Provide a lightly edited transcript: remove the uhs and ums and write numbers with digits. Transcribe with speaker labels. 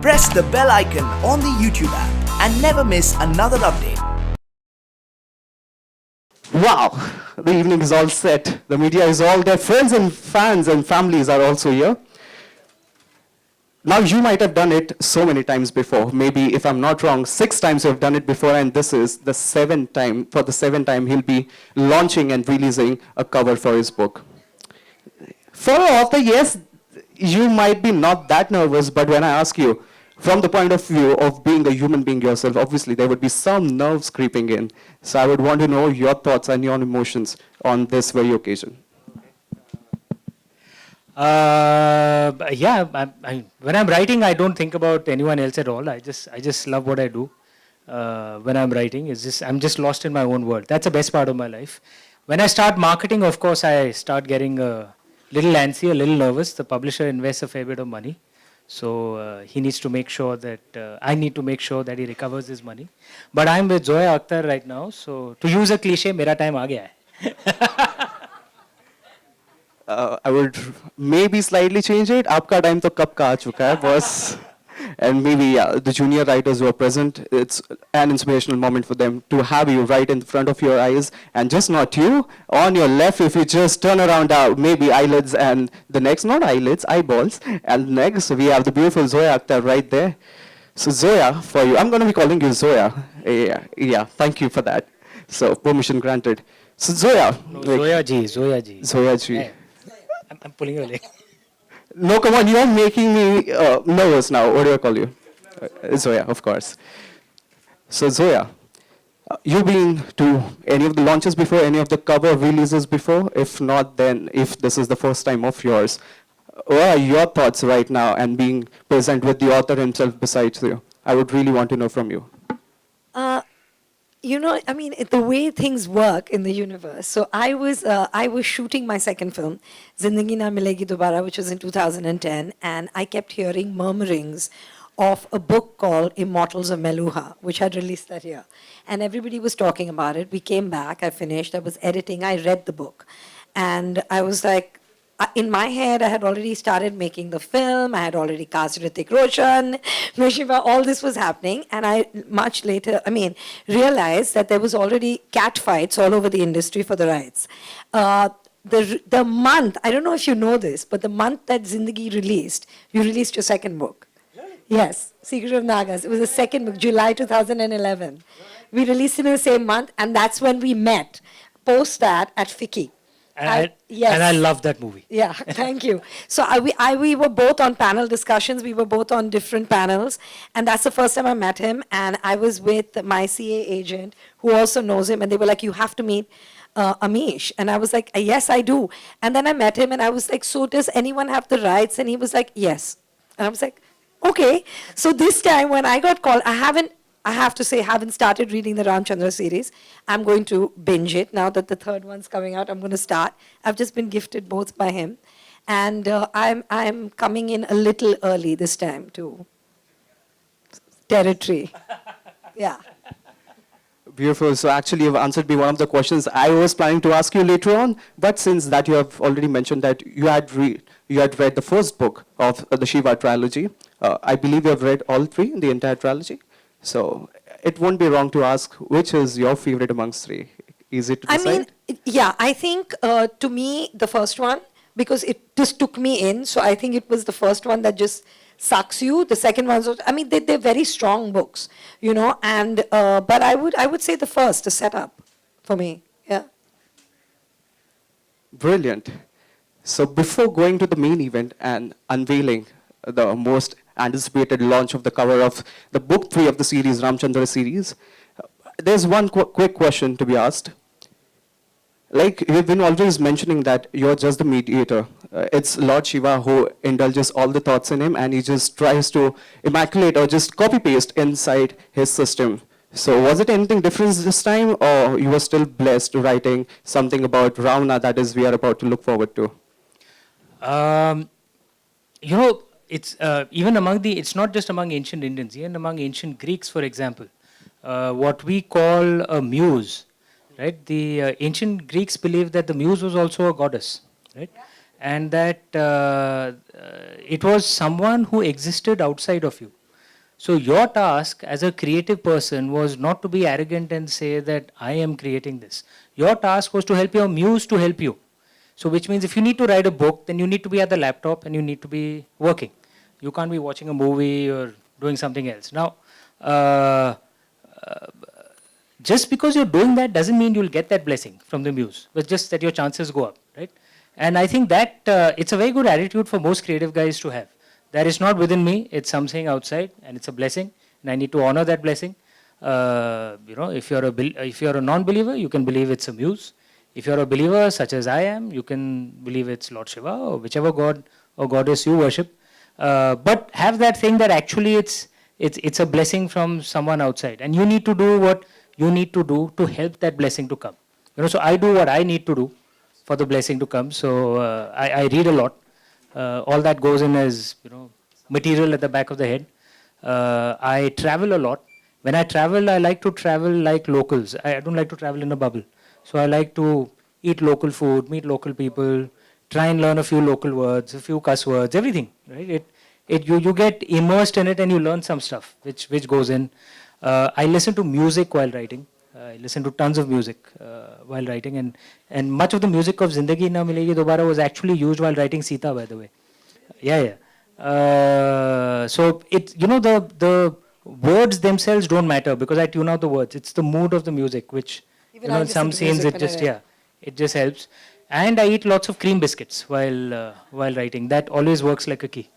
Speaker 1: Press the bell icon on the YouTube app and never miss another update.
Speaker 2: Wow, the evening is all set. The media is all there. Friends and fans and families are also here. Now, you might have done it so many times before. Maybe, if I'm not wrong, 6 times you have done it before, and this is the 7th time. For the 7th time, he'll be launching and releasing a cover for his book. For an author, yes, you might be not that nervous, but when I ask you, from the point of view of being a human being yourself, obviously there would be some nerves creeping in. So I would want to know your thoughts and your emotions on this very occasion.
Speaker 3: When I'm writing, I don't think about anyone else at all. I just love what I do. When I'm writing, I'm just lost in my own world. That's the best part of my life. When I start marketing, of course, I start getting a little antsy, a little nervous. The publisher invests a fair bit of money, so he needs to make sure that I need to make sure that he recovers his money. But I'm with Zoya Akhtar right now, so to use a cliche, mera time aa gaya hai.
Speaker 2: I would maybe slightly change it. Aapka time to kab ka aa chuka hai, boss. And maybe the junior writers who are present, it's an inspirational moment for them to have you right in front of your eyes, and just not you. On your left, if you just turn around, maybe eyelids, and the next, not eyelids, eyeballs. And next, we have the beautiful Zoya Akhtar right there. So Zoya, for you, I'm going to be calling you Zoya. Yeah, thank you for that. So permission granted. So Zoya.
Speaker 3: No, Zoya ji.
Speaker 2: Zoya ji.
Speaker 3: Hey, I'm pulling your leg.
Speaker 2: No, come on, you're making me nervous now. What do I call you? Zoya, of course. So Zoya, you've been to any of the launches before, any of the cover releases before? If not, then if this is the first time of yours, what are your thoughts right now and being present with the author himself besides you? I would really want to know from you.
Speaker 4: The way things work in the universe. So I was shooting my second film, Zindagi Na Milegi Dobara, which was in 2010, and I kept hearing murmurings of a book called Immortals of Meluha, which had released that year. And everybody was talking about it. We came back, I finished, I was editing, I read the book. And I was like, in my head, I had already started making the film. I had already cast Hrithik Roshan, Mishiva, all this was happening. And I, much later, realized that there was already cat fights all over the industry for the rights. The month, I don't know if you know this, but the month that Zindagi released, you released your second book. Really? Yes, Secret of Nagas. It was the second book, July 2011. We released it in the same month, and that's when we met, post that at FICCI.
Speaker 3: Yes. And I love that movie.
Speaker 4: Yeah, thank you. So we were both on panel discussions. We were both on different panels. And that's the first time I met him. And I was with my CA agent who also knows him. And they were like, you have to meet Amish. And I was like, yes, I do. And then I met him and I was like, so does anyone have the rights? And he was like, yes. And I was like, okay. So this time when I got called, I have to say, haven't started reading the Ramchandra series. I'm going to binge it. Now that the third one's coming out, I'm going to start. I've just been gifted both by him. And I'm coming in a little early this time to territory. Yeah.
Speaker 2: Beautiful. So actually, you've answered me one of the questions I was planning to ask you later on. But since that you have already mentioned that you had read the first book of the Shiva trilogy, I believe you have read all 3, the entire trilogy. So it won't be wrong to ask, which is your favorite amongst 3? Is it to decide?
Speaker 4: I think to me, the first one, because it just took me in. So I think it was the first one that just sucks you. The second one, they're very strong books, and but I would say the first, the setup for me. Yeah.
Speaker 2: Brilliant. So before going to the main event and unveiling the most anticipated launch of the cover of the book 3 of the series, Ramchandra series, there's one quick question to be asked. Like, you've been always mentioning that you're just the mediator. It's Lord Shiva who indulges all the thoughts in him, and he just tries to immaculate or just copy-paste inside his system. So was it anything different this time, or you were still blessed writing something about Ravana that is we are about to look forward to?
Speaker 3: It's even it's not just among ancient Indians, even among ancient Greeks, for example, what we call a muse, right? The ancient Greeks believed that the muse was also a goddess, right? And that it was someone who existed outside of you. So your task as a creative person was not to be arrogant and say that I am creating this. Your task was to help your muse to help you. So which means if you need to write a book, then you need to be at the laptop and you need to be working. You can't be watching a movie or doing something else. Now, just because you're doing that doesn't mean you'll get that blessing from the muse, but just that your chances go up, right? And I think that it's a very good attitude for most creative guys to have. That is not within me, it's something outside, and it's a blessing, and I need to honor that blessing. If you're a non-believer, you can believe it's a muse. If you're a believer, such as I am, you can believe it's Lord Shiva or whichever god or goddess you worship. But have that thing that actually it's a blessing from someone outside, and you need to do what you need to do to help that blessing to come. So I do what I need to do for the blessing to come. So I read a lot. All that goes in as material at the back of the head. I travel a lot. When I travel, I like to travel like locals. I don't like to travel in a bubble. So I like to eat local food, meet local people, try and learn a few local words, a few cuss words, everything. Right? You get immersed in it and you learn some stuff which goes in. I listen to music while writing. I listen to tons of music while writing, and much of the music of Zindagi Na Milegi Dobara was actually used while writing Sita, by the way. Yeah. So the words themselves don't matter because I tune out the words. It's the mood of the music, which
Speaker 4: Even I
Speaker 3: in some
Speaker 4: listen to
Speaker 3: scenes
Speaker 4: music
Speaker 3: it just helps. And I eat lots of cream biscuits while writing. That always works like a key.